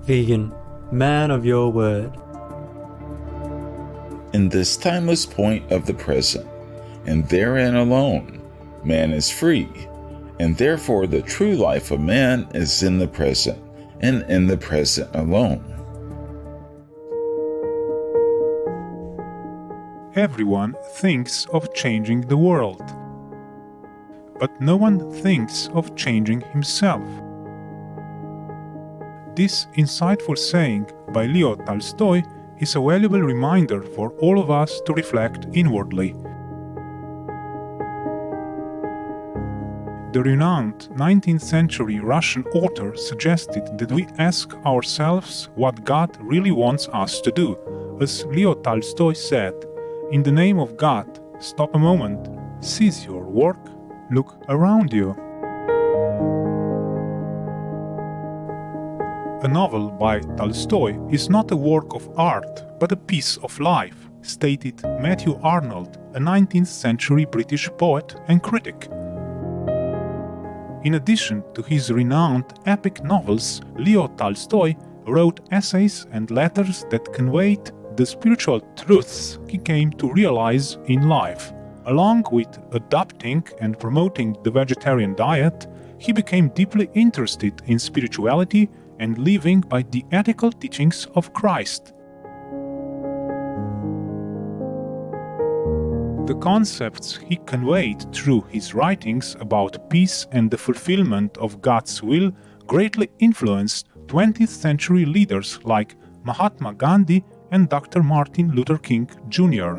Vegan, man of your word. In this timeless point of the present, and therein alone, man is free, and therefore the true life of man is in the present, and in the present alone. Everyone thinks of changing the world, but no one thinks of changing himself. This insightful saying by Leo Tolstoy is a valuable reminder for all of us to reflect inwardly. The renowned 19th century Russian author suggested that we ask ourselves what God really wants us to do. As Leo Tolstoy said, "In the name of God, stop a moment, cease your work, look around you." A novel by Tolstoy is not a work of art, but a piece of life, stated Matthew Arnold, a 19th century British poet and critic. In addition to his renowned epic novels, Leo Tolstoy wrote essays and letters that conveyed the spiritual truths he came to realize in life. Along with adopting and promoting the vegetarian diet, he became deeply interested in spirituality and living by the ethical teachings of Christ. The concepts he conveyed through his writings about peace and the fulfillment of God's will greatly influenced 20th century leaders like Mahatma Gandhi and Dr. Martin Luther King Jr.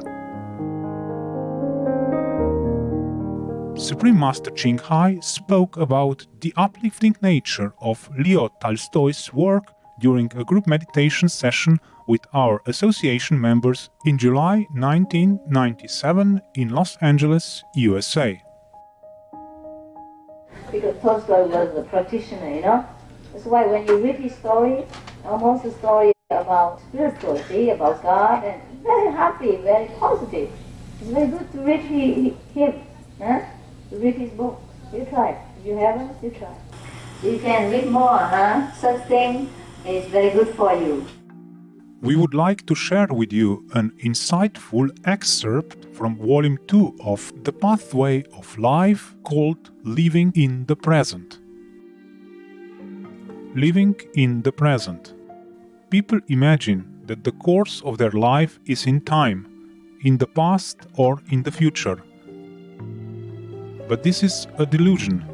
Supreme Master Ching Hai spoke about the uplifting nature of Leo Tolstoy's work during a group meditation session with our association members in July 1997 in Los Angeles, USA. Because Tolstoy was a practitioner, That's why when you read his story, almost a story about spirituality, about God, and very happy, very positive. It's very good to read him, to read his book. You try. If you haven't, you try. You can read more, Such thing is very good for you. We would like to share with you an insightful excerpt from Volume 2 of The Pathway of Life called Living in the Present. Living in the present. People imagine that the course of their life is in time, in the past or in the future. But this is a delusion.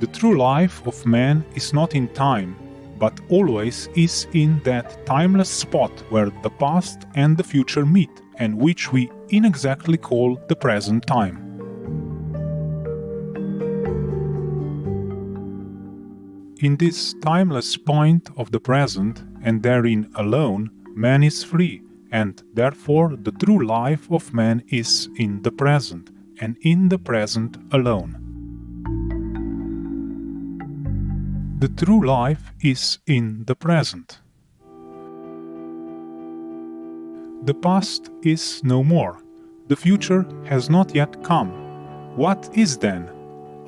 The true life of man is not in time, but always is in that timeless spot where the past and the future meet, and which we inexactly call the present time. In this timeless point of the present, and therein alone, man is free, and therefore the true life of man is in the present, and in the present alone. The true life is in the present. The past is no more. The future has not yet come. What is then?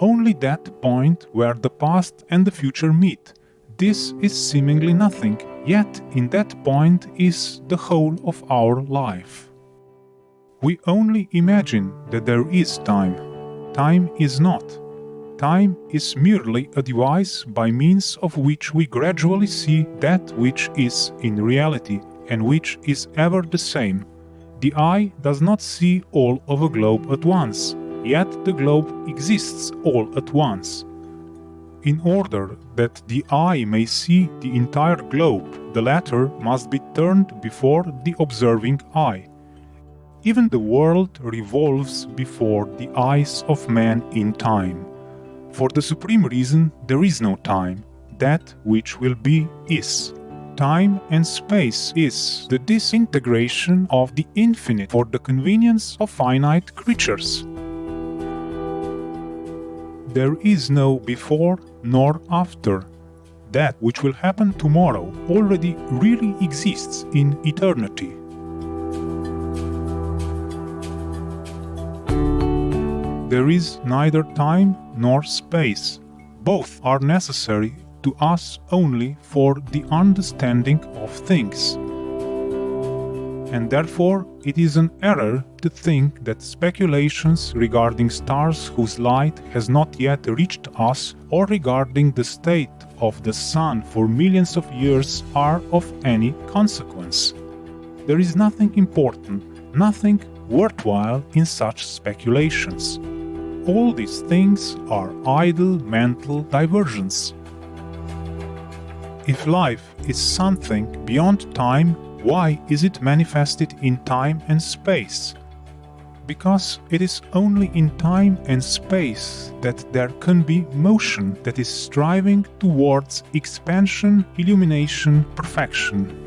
Only that point where the past and the future meet. This is seemingly nothing, yet in that point is the whole of our life. We only imagine that there is time. Time is not. Time is merely a device by means of which we gradually see that which is in reality and which is ever the same. The eye does not see all of a globe at once, yet the globe exists all at once. In order that the eye may see the entire globe, the latter must be turned before the observing eye. Even the world revolves before the eyes of man in time. For the supreme reason, there is no time. That which will be is. Time and space is the disintegration of the infinite for the convenience of finite creatures. There is no before nor after. That which will happen tomorrow already really exists in eternity. There is neither time nor space. Both are necessary to us only for the understanding of things. And therefore it is an error to think that speculations regarding stars whose light has not yet reached us or regarding the state of the sun for millions of years are of any consequence. There is nothing important, nothing worthwhile in such speculations. All these things are idle mental diversions. If life is something beyond time, why is it manifested in time and space? Because it is only in time and space that there can be motion that is striving towards expansion, illumination, perfection.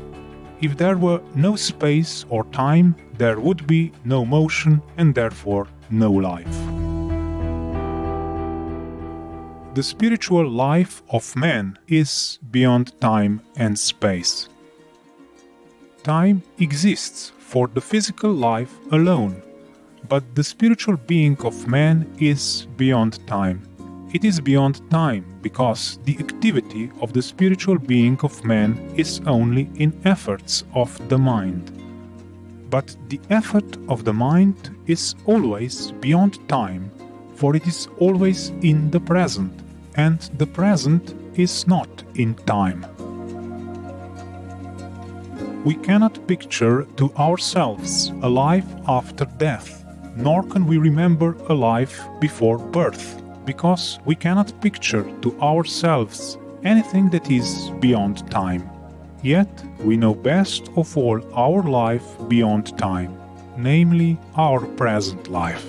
If there were no space or time, there would be no motion and therefore no life. The spiritual life of man is beyond time and space. Time exists for the physical life alone, but the spiritual being of man is beyond time. It is beyond time because the activity of the spiritual being of man is only in efforts of the mind. But the effort of the mind is always beyond time, for it is always in the present, and the present is not in time. We cannot picture to ourselves a life after death, nor can we remember a life before birth, because we cannot picture to ourselves anything that is beyond time. Yet we know best of all our life beyond time, namely our present life.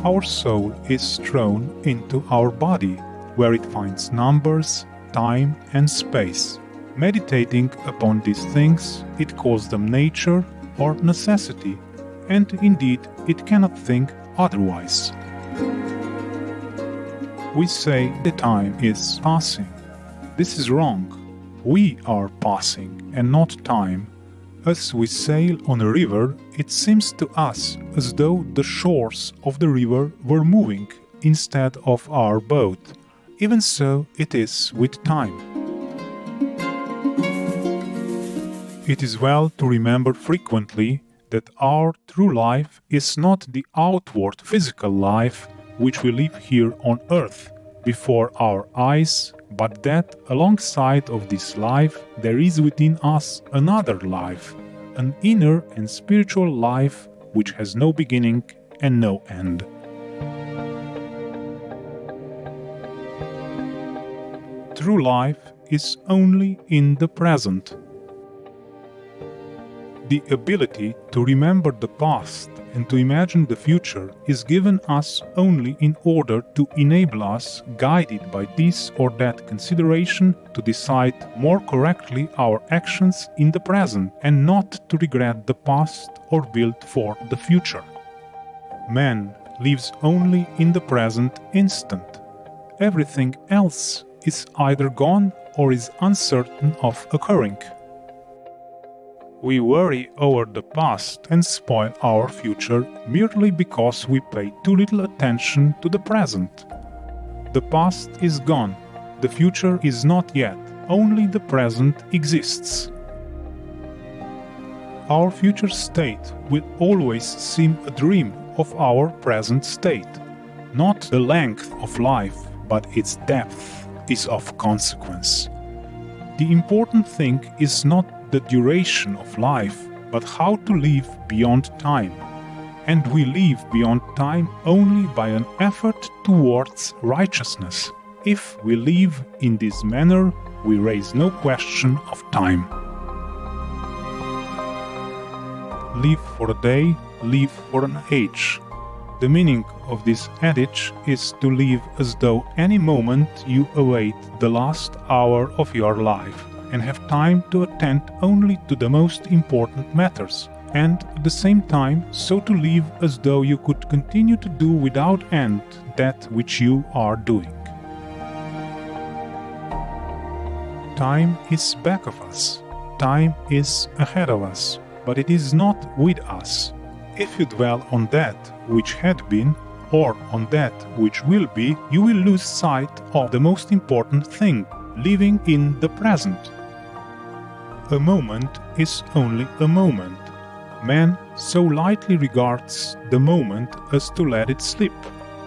Our soul is thrown into our body, where it finds numbers, time and space. Meditating upon these things, it calls them nature or necessity, and indeed it cannot think otherwise. We say the time is passing. This is wrong. We are passing and not time. As we sail on a river, it seems to us as though the shores of the river were moving instead of our boat. Even so it is with time. It is well to remember frequently that our true life is not the outward physical life which we live here on earth before our eyes, but that alongside of this life there is within us another life, an inner and spiritual life which has no beginning and no end. True life is only in the present. The ability to remember the past and to imagine the future is given us only in order to enable us, guided by this or that consideration, to decide more correctly our actions in the present and not to regret the past or build for the future. Man lives only in the present instant. Everything else is either gone or is uncertain of occurring. We worry over the past and spoil our future merely because we pay too little attention to the present. The past is gone, the future is not yet, only the present exists. Our future state will always seem a dream of our present state. Not the length of life, but its depth is of consequence. The important thing is not the duration of life, but how to live beyond time. And we live beyond time only by an effort towards righteousness. If we live in this manner, we raise no question of time. Live for a day, live for an age. The meaning of this adage is to live as though any moment you await the last hour of your life, and have time to attend only to the most important matters, and at the same time so to live as though you could continue to do without end that which you are doing. Time is back of us, time is ahead of us, but it is not with us. If you dwell on that which had been, or on that which will be, you will lose sight of the most important thing, living in the present. A moment is only a moment. Man so lightly regards the moment as to let it slip,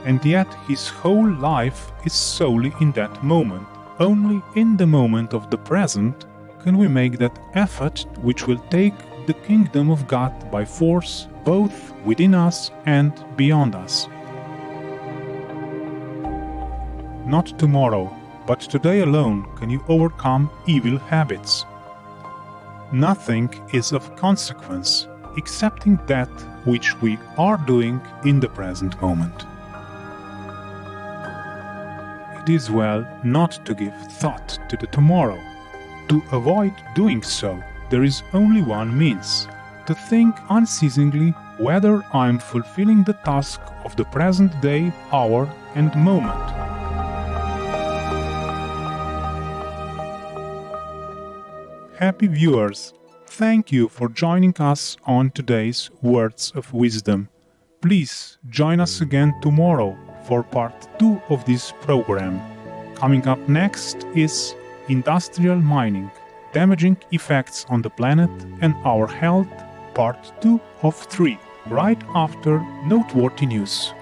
and yet his whole life is solely in that moment. Only in the moment of the present can we make that effort which will take the kingdom of God by force, both within us and beyond us. Not tomorrow, but today alone can you overcome evil habits. Nothing is of consequence excepting that which we are doing in the present moment. It is well not to give thought to the tomorrow. To avoid doing so, there is only one means: to think unceasingly whether I am fulfilling the task of the present day, hour, and moment. Happy viewers, thank you for joining us on today's Words of Wisdom. Please join us again tomorrow for part 2 of this program. Coming up next is Industrial Mining, Damaging Effects on the Planet and Our Health, part 2 of 3, right after noteworthy news.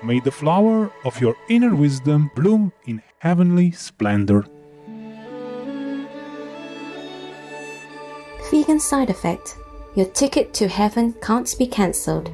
May the flower of your inner wisdom bloom in heavenly splendor. Vegan side effect: your ticket to heaven can't be cancelled.